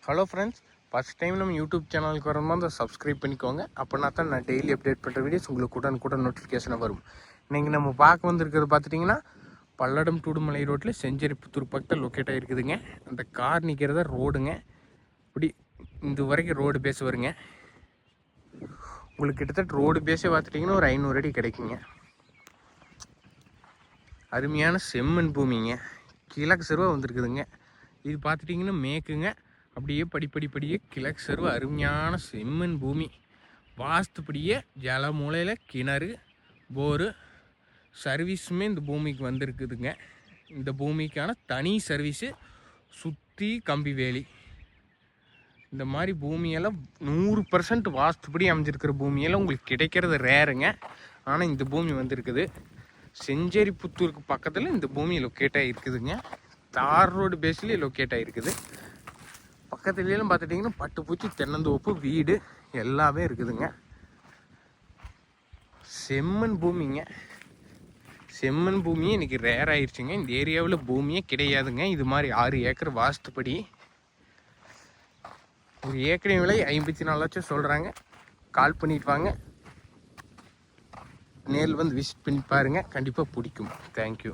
Hello friends, first time நம்ம YouTube சேனலுக்கு வரணுமா அந்த சப்ஸ்கிரைப் பண்ணிக்கோங்க. அப்படின்னா தான் நான் டெய்லி அப்டேட் பண்ணுற வீடியோஸ் உங்களுக்கு உடனுக்குடன் நோட்டிஃபிகேஷனாக வரும். இன்றைக்கி நம்ம பார்க்க வந்திருக்கிறது பார்த்துட்டிங்கன்னா பல்லடம் டூடுமலை ரோட்டில் செஞ்சேரிப்புத்தூர் பக்கத்தில் லொக்கேட் ஆகிருக்குதுங்க. அந்த கார் நிற்கிறத ரோடுங்க. இப்படி இந்த வரைக்கும் ரோடு பேச வருங்க. உங்களுக்கு கிட்டத்தட்ட ரோடு பேஸே பார்த்துட்டிங்கன்னா ஒரு 500 அடி கிடைக்குங்க. அருமையான செம்மண் பூமிங்க, கிழக்கு சருவாக வந்துருக்குதுங்க. இது பார்த்துட்டிங்கன்னா மேற்குங்க. அப்படியே படிப்படிப்படியே கிழக்கு சருவ அருமையான செம்மண் பூமி. வாஸ்துப்படியே ஜல மூலையில் கிணறு, போரு சர்வீஸுமே இந்த பூமிக்கு வந்திருக்குதுங்க. இந்த பூமிக்கான தனி சர்வீஸு சுற்றி கம்பி வேலி. இந்த மாதிரி பூமியெல்லாம் 100% வாஸ்துப்படி அமைஞ்சிருக்கிற பூமியெல்லாம் உங்களுக்கு கிடைக்கிறது ரேருங்க. ஆனால் இந்த பூமி வந்திருக்குது. செஞ்சேரிப்புத்தூருக்கு பக்கத்தில் இந்த பூமி லொக்கேட் ஆகிருக்குதுங்க. தார் ரோடு பேஸ்லேயே லொக்கேட் ஆகிருக்குது. பக்கத்துலேயும் பார்த்துட்டிங்கன்னா பட்டுப்பூச்சி, தென்னந்தோப்பு, வீடு எல்லாமே இருக்குதுங்க. செம்மண் பூமிங்க. செம்மண் பூமியே இன்றைக்கி ரேர் ஆயிடுச்சுங்க. இந்த ஏரியாவில் பூமியே கிடையாதுங்க. இது மாதிரி 6 ஏக்கர் வாஸ்துப்படி. ஒரு ஏக்கரின் விலை 54 லட்சம் சொல்கிறாங்க. கால் பண்ணிட்டு வாங்க, நேரில் வந்து விசிட் பண்ணி பாருங்கள், கண்டிப்பாக பிடிக்கும். தேங்க்யூ.